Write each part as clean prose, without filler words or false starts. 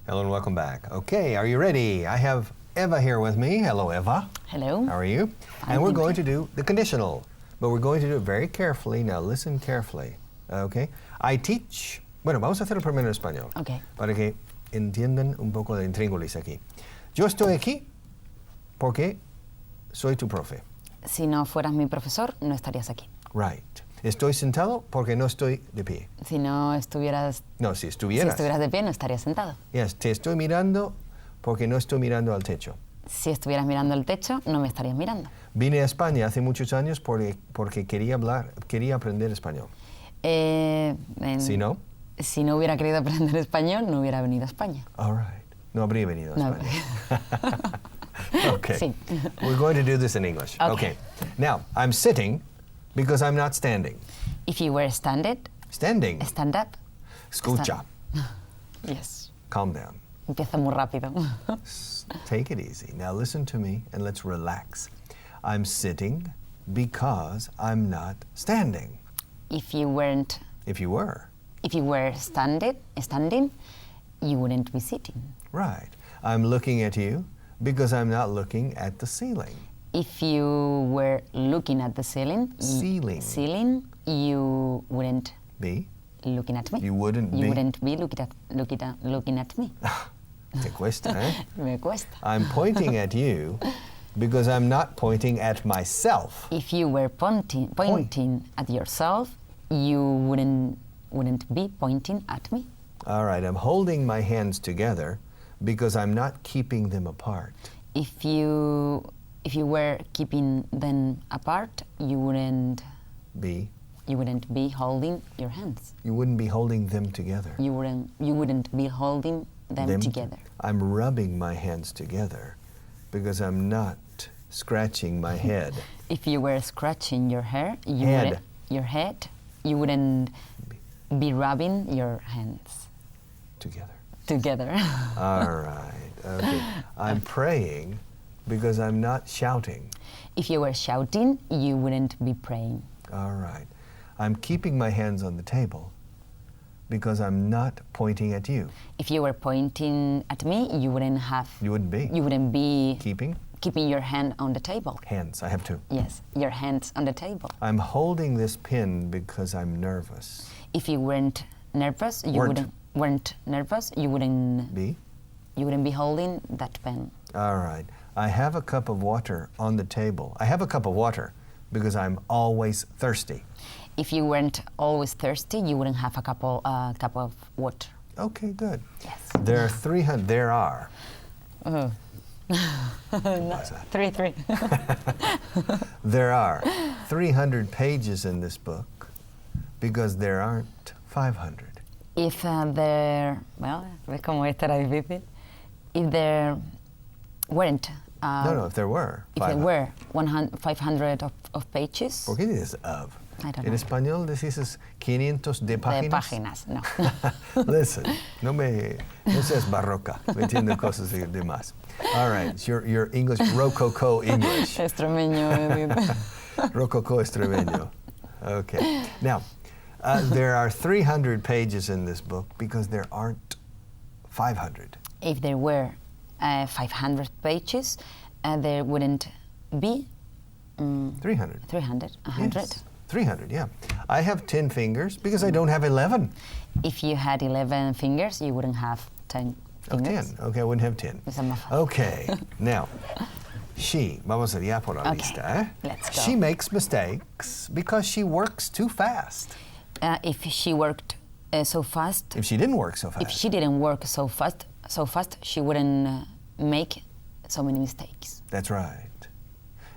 Hello and welcome back. Okay, are you ready? I have Eva here with me. Hello, Eva. Hello. How are you? And we're going to do the conditional, but we're going to do it very carefully. Now listen carefully. Okay. I teach. Bueno, vamos a hacerlo primero en español. Okay. Para que entiendan un poco de intríngulis aquí. Yo estoy aquí porque soy tu profe. Si no fueras mi profesor, no estarías aquí. Right. Estoy sentado porque no estoy de pie. Si no estuvieras... No, si estuvieras. Si estuvieras de pie, no estarías sentado. Yes, te estoy mirando porque no estoy mirando al techo. Si estuvieras mirando el techo, no me estarías mirando. Vine a España hace muchos años porque quería aprender español. Si no? Si no hubiera querido aprender español, no hubiera venido a España. All right. No habría venido a España. Okay. Sí. We're going to do this in English. Okay. Now, I'm sitting because I'm not standing. If you were standing, Standing. stand up. Escucha. Yes. Calm down. Empieza muy rápido. Take it easy. Now listen to me and let's relax. I'm sitting because I'm not standing. If you weren't... If you were. If you were standing, you wouldn't be sitting. Right. I'm looking at you because I'm not looking at the ceiling. If you were looking at the ceiling, you wouldn't Be? looking at me. You wouldn't be? You wouldn't be looking at me. Te cuesta, eh? Me cuesta. I'm pointing at you because I'm not pointing at myself. If you were pointing at yourself, you wouldn't be pointing at me. All right. I'm holding my hands together because I'm not keeping them apart. If you were keeping them apart, you wouldn't be holding your hands. You wouldn't be holding them together. You wouldn't be holding them together. I'm rubbing my hands together because I'm not scratching my head. If you were scratching your head, you wouldn't be rubbing your hands Together. All right. Okay. I'm praying because I'm not shouting. If you were shouting, you wouldn't be praying. All right. I'm keeping my hands on the table because I'm not pointing at you. If you were pointing at me, you wouldn't be keeping your hand on the table. Hands. I have two. Yes, your hands on the table. I'm holding this pen because I'm nervous. If you weren't nervous, you wouldn't be holding that pen. All right. I have a cup of water on the table. I have a cup of water because I'm always thirsty. If you weren't always thirsty, you wouldn't have a cup of water. Okay, good. Yes. There are 300. There are. No, 3. There are 300 pages in this book because there aren't 500. If ves como esta era difícil. If there weren't. If there were. If there were 500 of pages. ¿Por qué dices of? I don't En know. español decís 500 de páginas. De páginas, no. Listen, no seas barroca, metiendo cosas de más. All right, it's your English, Rococo English. Extremeño. Rococo extremeño. Okay. Now, there are 300 pages in this book because there aren't 500. If there were 500 pages, there wouldn't be 300. 100. Yes, 300, yeah. I have 10 fingers because I don't have 11. If you had 11 fingers, you wouldn't have 10 fingers. 10. Okay, I wouldn't have 10. Okay, now, vamos allá por la lista, eh? Let's go. She makes mistakes because she works too fast. If she worked so fast. If she didn't work so fast. If she didn't work so fast, she wouldn't make so many mistakes. That's right.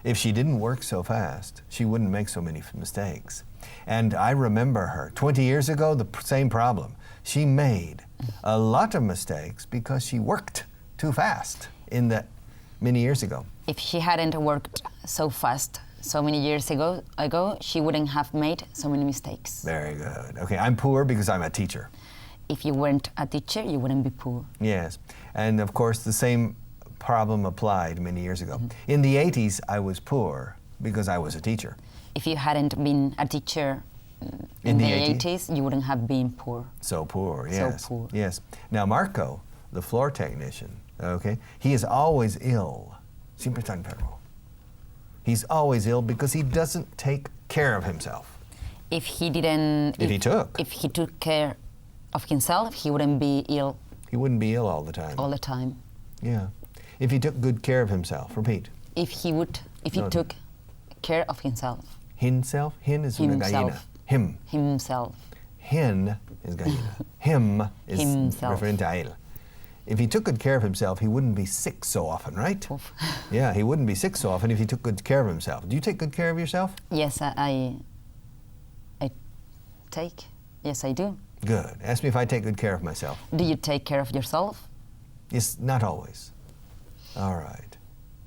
If she didn't work so fast, she wouldn't make so many mistakes. And I remember her 20 years ago, the same problem. She made a lot of mistakes because she worked too fast many years ago. If she hadn't worked so fast so many years ago, she wouldn't have made so many mistakes. Very good. Okay, I'm poor because I'm a teacher. If you weren't a teacher, you wouldn't be poor. Yes, and of course the same problem applied many years ago. Mm-hmm. In the 80s, I was poor because I was a teacher. If you hadn't been a teacher in the 80s, you wouldn't have been poor. So poor, yes. So poor. Yes. Now Marco the floor technician, okay, he is always ill. Siempre está enfermo. He's always ill because he doesn't take care of himself. If he took care of himself, he wouldn't be ill. He wouldn't be ill all the time. All the time. Yeah. If he took good care of himself. Repeat. If he took care of himself. Himself? Hin is una gallina. Him. Himself. Hin is gallina. Him is Himself. referente a él. If he took good care of himself, he wouldn't be sick so often, right? Oof. Yeah, he wouldn't be sick so often if he took good care of himself. Do you take good care of yourself? Yes, I take. Yes, I do. Good. Ask me if I take good care of myself. Do you take care of yourself? Yes, not always. All right.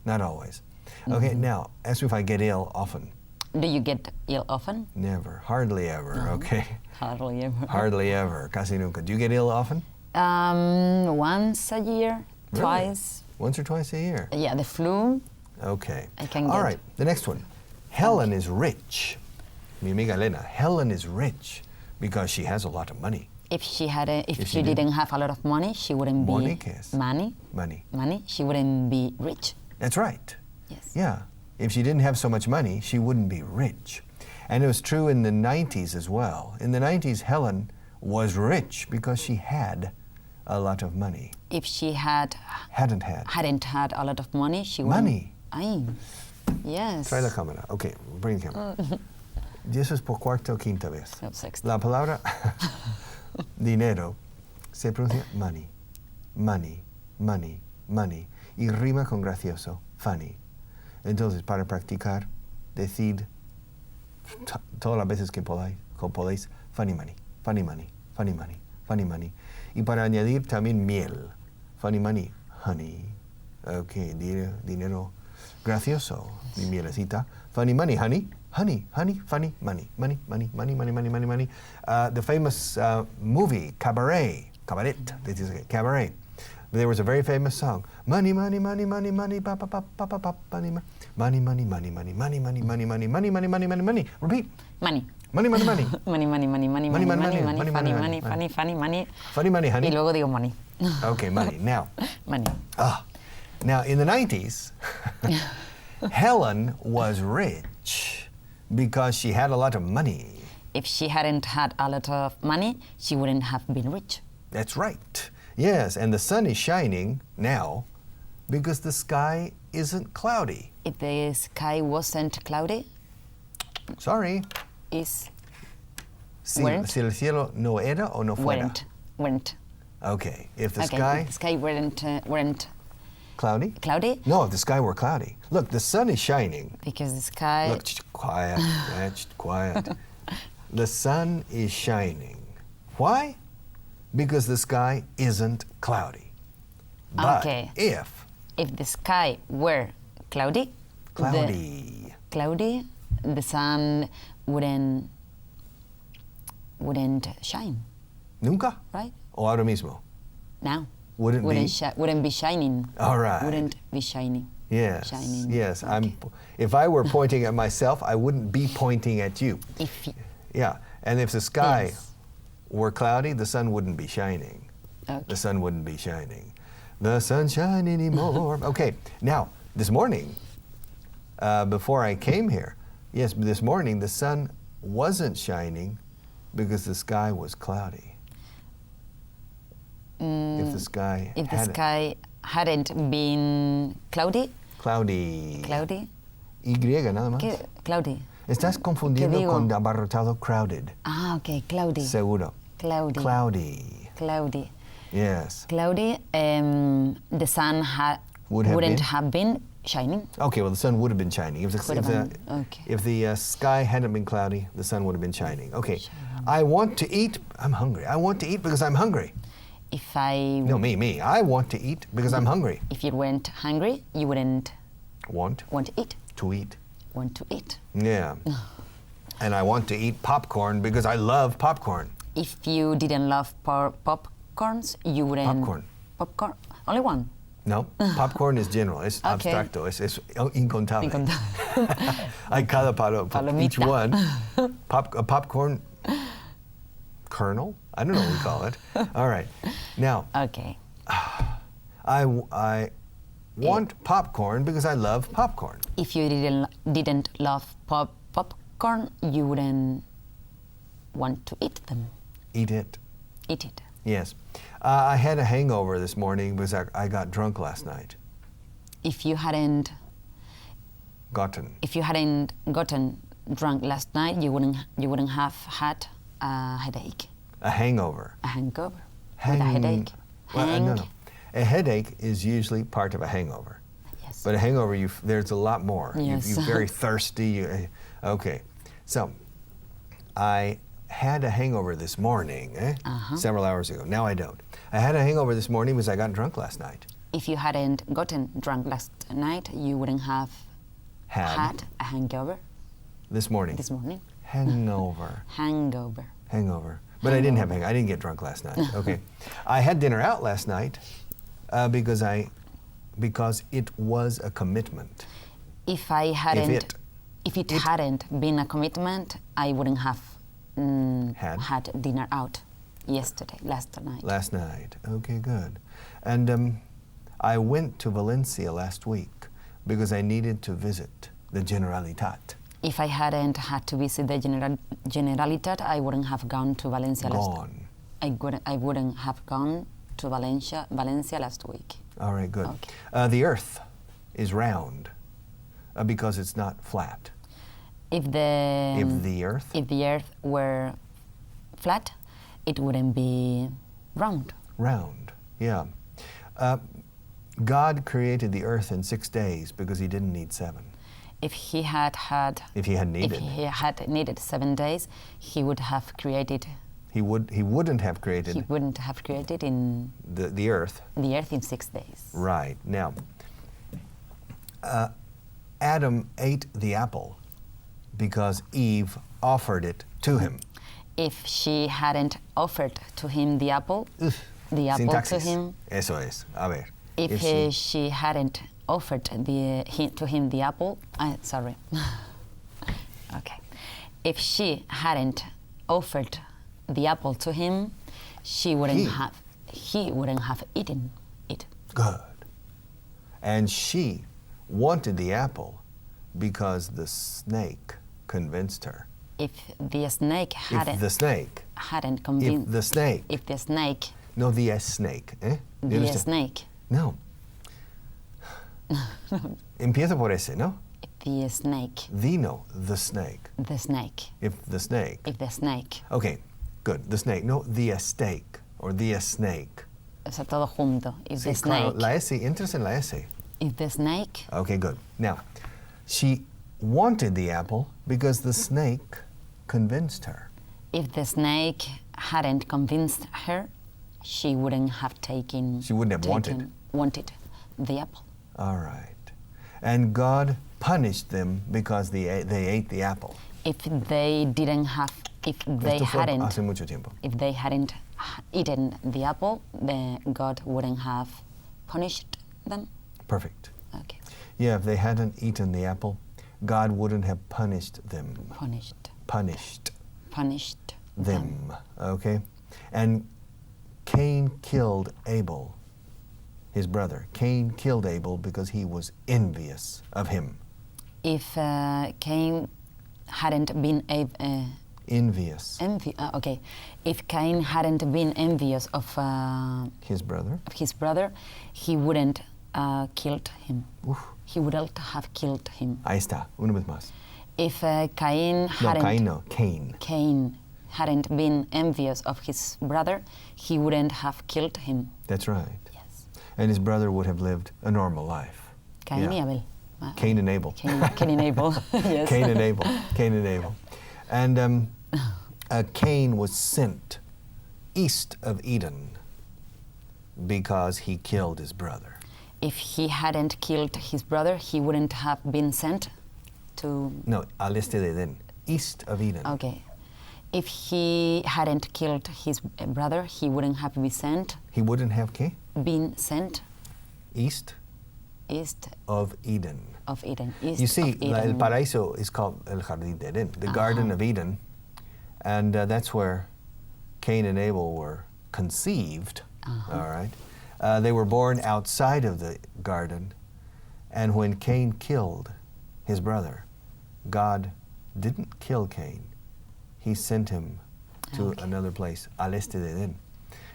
Not always. Okay, now, ask me if I get ill often. Do you get ill often? Never. Hardly ever, okay? Hardly ever. Hardly ever. Casi nunca. Do you get ill often? Once a year, Really? twice. Once or twice a year? Yeah, the flu. Okay. I can All get. right, the next one. Helen is rich. Mi amiga Elena, Helen is rich because she has a lot of money. If she she didn't have a lot of money, she wouldn't Money, be ¿qué es? money. Money. She wouldn't be rich. That's right. Yes. Yeah. If she didn't have so much money, she wouldn't be rich. And it was true in the 90s as well. In the 90s, Helen was rich because she had a lot of money. If she hadn't Hadn't had a lot of money, she wouldn't. money. Ay, yes. Trae la cámara. Okay, bring the camera. Y eso es por cuarta o quinta vez. No, sexta. La palabra dinero se pronuncia money, money, money, money. Y rima con gracioso, funny. Entonces, para practicar, decid todas las veces que podéis, funny money, funny money, funny money, funny money. Y para añadir también miel, funny money, honey. Ok, dinero gracioso, mi mielecita. Funny money, honey. Honey, honey, funny, money, money, money, money, money, money, money, money. The famous movie, Cabaret. There was a very famous song. Money, money, money, money, money, pa pa pa pa pa pa money, money, money, money, money, money, money, money, money, money, money, money, money, money. Repeat. Money. Money, money, money. Money, money, money, money, money, money, money, funny, money, funny, funny, money. Funny money, honey. Y luego digo money. Okay, money. Now. Money. Now, in the 90s, Helen was rich because she had a lot of money. If she hadn't had a lot of money, she wouldn't have been rich. That's right. Yes, and the sun is shining now because the sky isn't cloudy. If the sky wasn't cloudy, Sorry. Si el cielo no era o no fuera? weren't. Okay. If the If the sky weren't cloudy? cloudy, No, if the sky were cloudy. Look, the sun is shining. because the sky. Look, quiet. Quiet. The sun is shining. Why? Because the sky isn't cloudy. But Okay. if If the sky were cloudy, the sun wouldn't shine, Nunca? right? O ahora mismo? Now. Wouldn't be? Wouldn't be shining. All right. Wouldn't be shining. Yes. Shining. Yes. Okay. If I were pointing at myself, I wouldn't be pointing at you. Yeah. And if the sky Yes. were cloudy, the sun wouldn't be shining. Okay. The sun wouldn't be shining. The sun shine anymore. Okay. Now, this morning, before I came here, yes, this morning the sun wasn't shining because the sky was cloudy. If the sky hadn't been cloudy. Cloudy. Y nada más. ¿Qué? Cloudy. Estás confundiendo digo? con abarrotado, crowded. Okay, cloudy. Seguro. Cloudy. Cloudy. Yes. Cloudy. The sun wouldn't have been shining. Okay, well, the sun would have been shining. If the sky hadn't been cloudy, the sun would have been shining. Okay. I want to eat. I'm hungry. I want to eat because I'm hungry. No, me. I want to eat because I'm hungry. If you weren't hungry, you wouldn't want to eat. Want to eat. Yeah. And I want to eat popcorn because I love popcorn. If you didn't love popcorns, you wouldn't. Popcorn. Only one. No, popcorn is general. It's abstracto. Es incontable. Hay cada palo, each one. A popcorn kernel? I don't know what we call it. All right. Now. Okay. I want popcorn because I love popcorn. If you didn't love popcorn, you wouldn't want to eat them. Eat it. Eat it. Yes. I had a hangover this morning because I got drunk last night. If you hadn't Gotten. gotten drunk last night, you wouldn't have had a headache. A hangover. A hangover. With a headache. Well, no. A headache is usually part of a hangover. Yes. But a hangover, there's a lot more. Yes. You're very thirsty. Okay. So, I had a hangover this morning, several hours ago. Now I don't. I had a hangover this morning because I got drunk last night. If you hadn't gotten drunk last night, you wouldn't have had a hangover. This morning. This morning. Hangover. Hangover. Hangover. But I didn't get drunk last night. Okay. I had dinner out last night because it was a commitment. If it hadn't been a commitment, I wouldn't have had dinner out last night. Last night. Okay, good. And I went to Valencia last week because I needed to visit the Generalitat. If I hadn't had to visit the Generalitat, I wouldn't have gone to Valencia I wouldn't have gone to Valencia last week. All right, good. Okay. The Earth is round because it's not flat. If the Earth were flat, it wouldn't be round. Round, yeah. God created the Earth in 6 days because He didn't need 7. If He had needed 7 days, He would have created. He wouldn't have created. He wouldn't have created in the Earth. The Earth in 6 days. Right. Now, Adam ate the apple because Eve offered it to him. If she hadn't offered to him the apple, Sintaxis. to him. Eso es. A ver. If she hadn't offered to him the apple, sorry. Okay. If she hadn't offered the apple to him, he wouldn't have eaten it. Good. And she wanted the apple because the snake convinced her. If the snake hadn't convinced. If the snake. No, the snake. Eh? The snake. No. Empieza por ese, ¿no? The snake. The snake. The snake. If the snake. Okay, good. The snake. No, the steak or the snake. O sea, todo junto. If the snake. Claro, la S, entras en la S. If the snake. Okay, good. Now, she wanted the apple because the snake convinced her. If the snake hadn't convinced her, she wouldn't have taken. She wouldn't have wanted the apple. All right. And God punished them because they ate the apple. If they hadn't eaten the apple, then God wouldn't have punished them. Perfect. Okay. Yeah, if they hadn't eaten the apple, God wouldn't have punished them. Punished them. Okay? And Cain killed Abel, his brother. Cain killed Abel because he was envious of him. If Cain hadn't been envious. Okay. If Cain hadn't been envious of his brother, he wouldn't killed him. Uf. He wouldn't have killed him. Ahí está, una vez más. If Cain hadn't been envious of his brother, he wouldn't have killed him. That's right. Yes. And his brother would have lived a normal life. Cain y Abel. Cain and Abel. Cain and Abel. Yes. Cain and Abel. And Cain was sent east of Eden because he killed his brother. If he hadn't killed his brother, he wouldn't have been sent to... No, al este de Eden, east of Eden. Okay. If he hadn't killed his brother, he wouldn't have been sent. He wouldn't have ¿qué? Been sent. East of Eden. Of Eden. You see, el paraíso is called el jardín de Eden, the Garden of Eden, and that's where Cain and Abel were conceived. All right. They were born outside of the garden, and when Cain killed his brother, God didn't kill Cain. He sent him to another place, al este de Edén.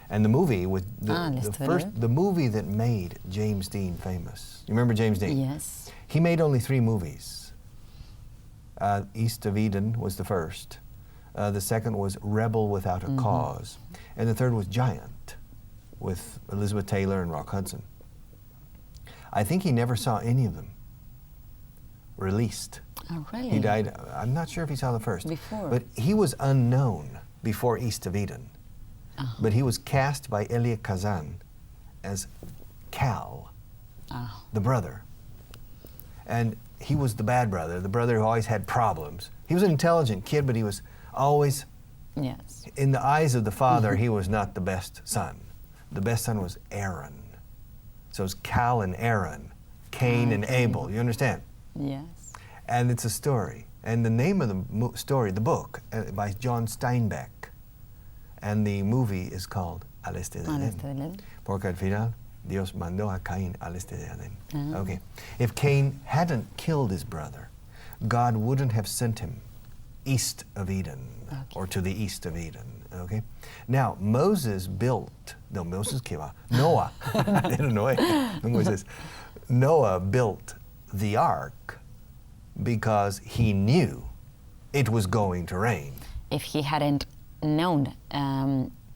And the movie with the movie that made James Dean famous. You remember James Dean? Yes. He made only 3 movies. East of Eden was the first. The second was Rebel Without a Cause. And the third was Giant with Elizabeth Taylor and Rock Hudson. I think he never saw any of them released. Oh, really? He died, I'm not sure if he saw the first. Before. But he was unknown before East of Eden. But he was cast by Elia Kazan as Cal, the brother. And he was the bad brother, the brother who always had problems. He was an intelligent kid, but he was always, in the eyes of the father, he was not the best son. The best son was Aaron. So it's Cal and Aaron, Cain and Abel. You understand? Yes. And it's a story. And the name of the story, the book, by John Steinbeck, and the movie is called Al este de Edén. Porque al final, Dios mandó a Caín al este de Edén. Okay. If Cain hadn't killed his brother, God wouldn't have sent him east of Eden, or to the east of Eden. Okay. Now Moses built. No, Moses que va. Noah. Noah built the ark because he knew it was going to rain. If he hadn't known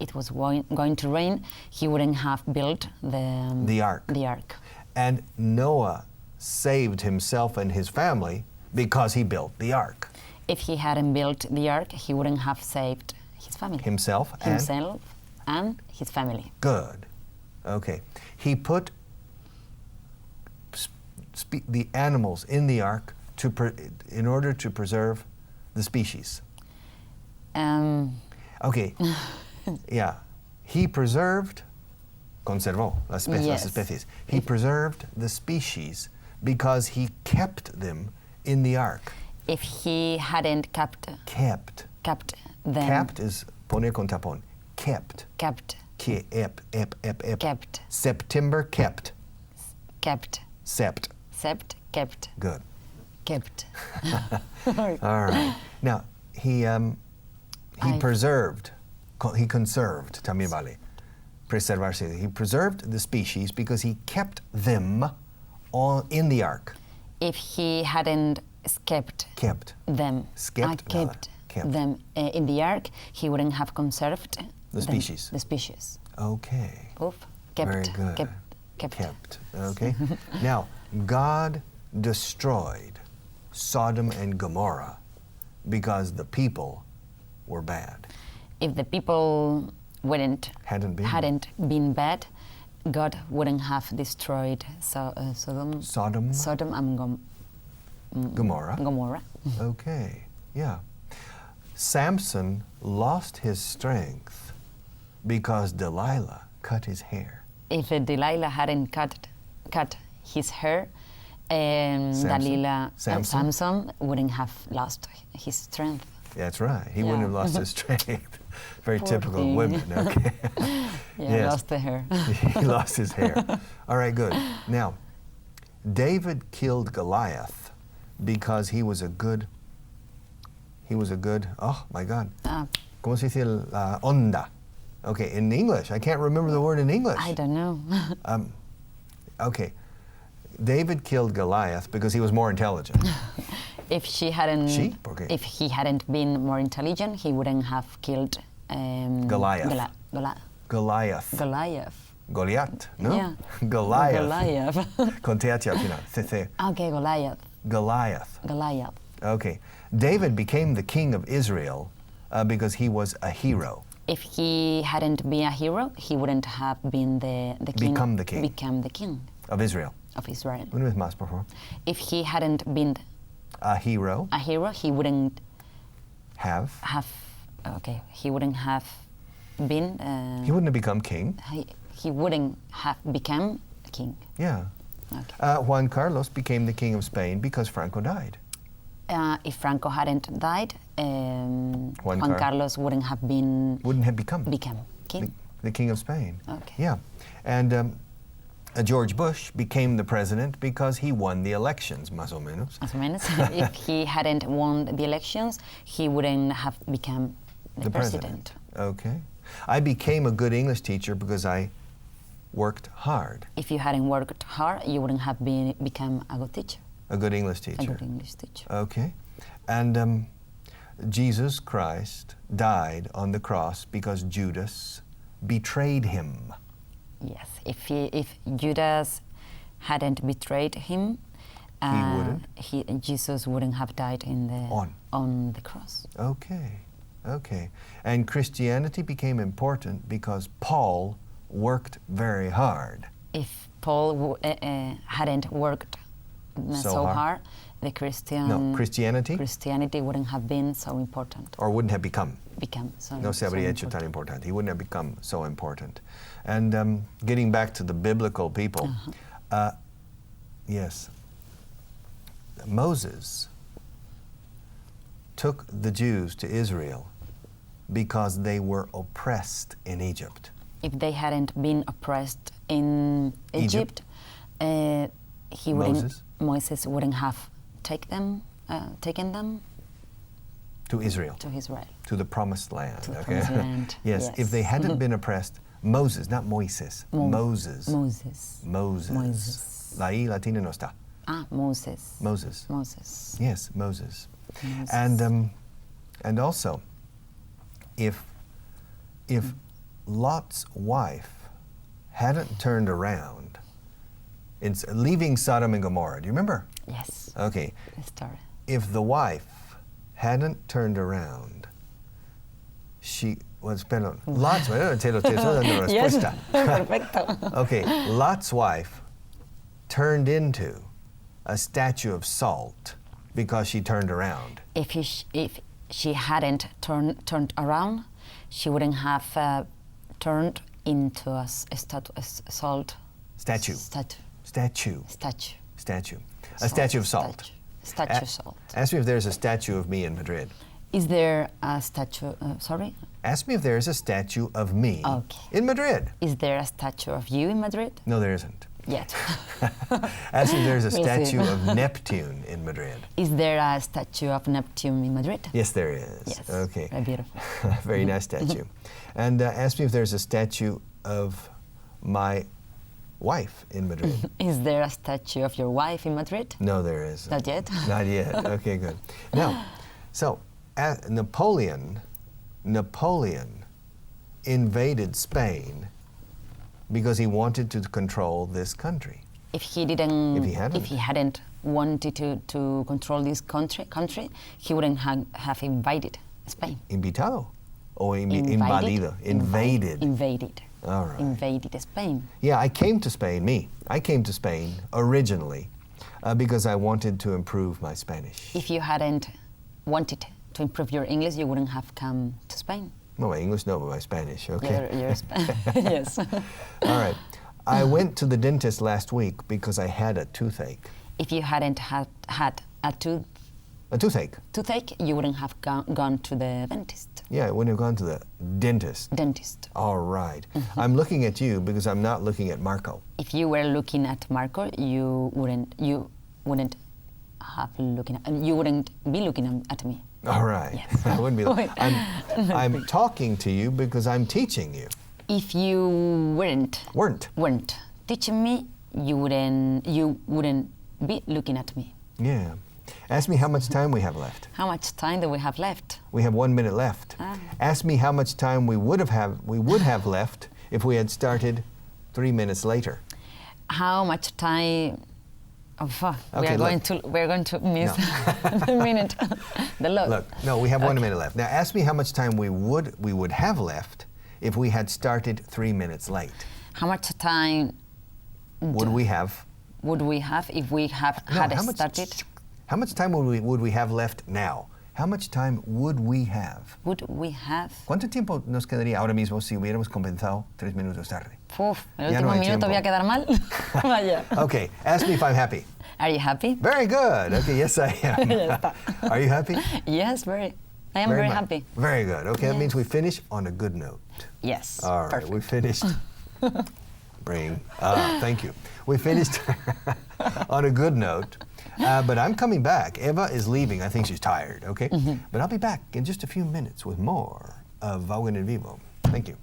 it was going to rain, he wouldn't have built the ark. And Noah saved himself and his family because he built the ark. If he hadn't built the ark, he wouldn't have saved his family. Himself and his family. Good. Okay. He put the animals in the ark in order to preserve the species. Okay. Yeah. He preserved, conservó las especies. He preserved the species because he kept them in the ark. If he hadn't kept them. Kept is poner con tapón. Kept. Kept. September kept. Sept. Kept. Good. Kept. All right. Now, he preserved, he conserved, también vale, preservarse. He preserved the species because he kept them all in the ark. If he hadn't kept them in the ark, he wouldn't have conserved the species. The species. Okay. Kept. Very good. Kept. Okay. Now, God destroyed Sodom and Gomorrah because the people were bad. If the people hadn't been bad, God wouldn't have destroyed Sodom and Gomorrah. Okay, yeah. Samson lost his strength because Delilah cut his hair. If Delilah hadn't cut his hair, Samson wouldn't have lost his strength. That's right. He wouldn't have lost his strength. Very typical of women. Okay. Lost the hair. He lost his hair. All right, good. Now, David killed Goliath because he was a good, oh my God. ¿Cómo se dice la onda? Okay, in English. I can't remember the word in English. I don't know. Okay. David killed Goliath because he was more intelligent. If he hadn't been more intelligent, he wouldn't have killed Goliath. Goliath, no? Yeah. Goliath. Con TH al final. CC. Okay, Goliath. Okay. David became the king of Israel because he was a hero. If he hadn't been a hero, he wouldn't have been the king. Become the king. Of Israel. Una vez más, por favor. If he hadn't been a hero, he wouldn't have. He wouldn't have been. He wouldn't have become king. He wouldn't have become king. Yeah. Okay. Juan Carlos became the king of Spain because Franco died. If Franco hadn't died, Juan Carlos wouldn't have become king. The king of Spain. Okay. Yeah, and George Bush became the president because he won the elections, más o menos. Más o menos. If he hadn't won the elections, he wouldn't have become the president. Okay. I became a good English teacher because I worked hard. If you hadn't worked hard, you wouldn't have become a good teacher. A good English teacher. A good English teacher. Okay. And Jesus Christ died on the cross because Judas betrayed him. Yes. If Judas hadn't betrayed him, Jesus wouldn't have died on the cross. Okay. Okay. And Christianity became important because Paul worked very hard. If Paul hadn't worked so hard, the Christianity wouldn't have been so important. Or wouldn't have become. No se habría hecho tan importante. He wouldn't have become so important. And getting back to the biblical people, yes, Moses took the Jews to Israel because they were oppressed in Egypt. If they hadn't been oppressed in Egypt, Moses wouldn't have taken them to Israel. To the promised land. To the promised land. Yes. If they hadn't been oppressed, Moses, not Moises. Moses. La I latina no está. Moses. Yes, Moses. And also, if Lot's wife hadn't turned around, it's leaving Sodom and Gomorrah. Do you remember? Yes. Okay. The story. If the wife hadn't turned around, Lot's Yes, perfecto. Okay, Lot's wife turned into a statue of salt because she turned around. If she hadn't turned around, she wouldn't have turned into a salt statue. A statue of salt. Statue of salt. Ask me if there's a statue of me in Madrid. Is there a statue? Sorry? Ask me if there's a statue of me in Madrid. Is there a statue of you in Madrid? No, there isn't. Yet. Ask me if there's a statue of Neptune in Madrid. Is there a statue of Neptune in Madrid? Yes, there is. Yes. Okay. Very beautiful. Very nice statue. And ask me if there's a statue of my wife in Madrid. Is there a statue of your wife in Madrid? No, there isn't. Not yet? Not yet. Okay, good. Now, so Napoleon invaded Spain because he wanted to control this country. If he hadn't wanted to control this country, he wouldn't have invaded Spain. Invitado or invadido? Invaded. All right. Invaded Spain. Yeah, I came to Spain originally because I wanted to improve my Spanish. If you hadn't wanted to improve your English, you wouldn't have come to Spain. No, my English, no, but my Spanish, okay. Your yes. All right. I went to the dentist last week because I had a toothache. If you hadn't had a toothache, you wouldn't have gone to the dentist. Yeah, I wouldn't have gone to the dentist. All right. Mm-hmm. I'm looking at you because I'm not looking at Marco. If you were looking at Marco, you wouldn't be looking at me. All right. Yes. I wouldn't be. I'm talking to you because I'm teaching you. If you weren't teaching me, you wouldn't be looking at me. Yeah. Ask me how much time we have left. How much time do we have left? We have 1 minute left. Ask me how much time we would have left if we had started 3 minutes later. How much time? Oh fuck! Okay, we're going to miss the minute. Look, no, we have 1 minute left. Now ask me how much time we would have left if we had started 3 minutes late. How much time would we have if we started? How much time would we have left now? How much time would we have? ¿Cuánto tiempo nos quedaría ahora mismo si hubiéramos comenzado 3 minutos tarde? El último minuto voy a quedar mal. Vaya. Okay, ask me if I'm happy. Are you happy? Very good. Okay, yes I am. Are you happy? Yes, I am very happy. Very good. Okay, that means we finish on a good note. Yes. All right, perfect. we finished bring. Thank you. We finished on a good note. But I'm coming back. Eva is leaving. I think she's tired, okay? But I'll be back in just a few minutes with more of Vaughan and Vivo. Thank you.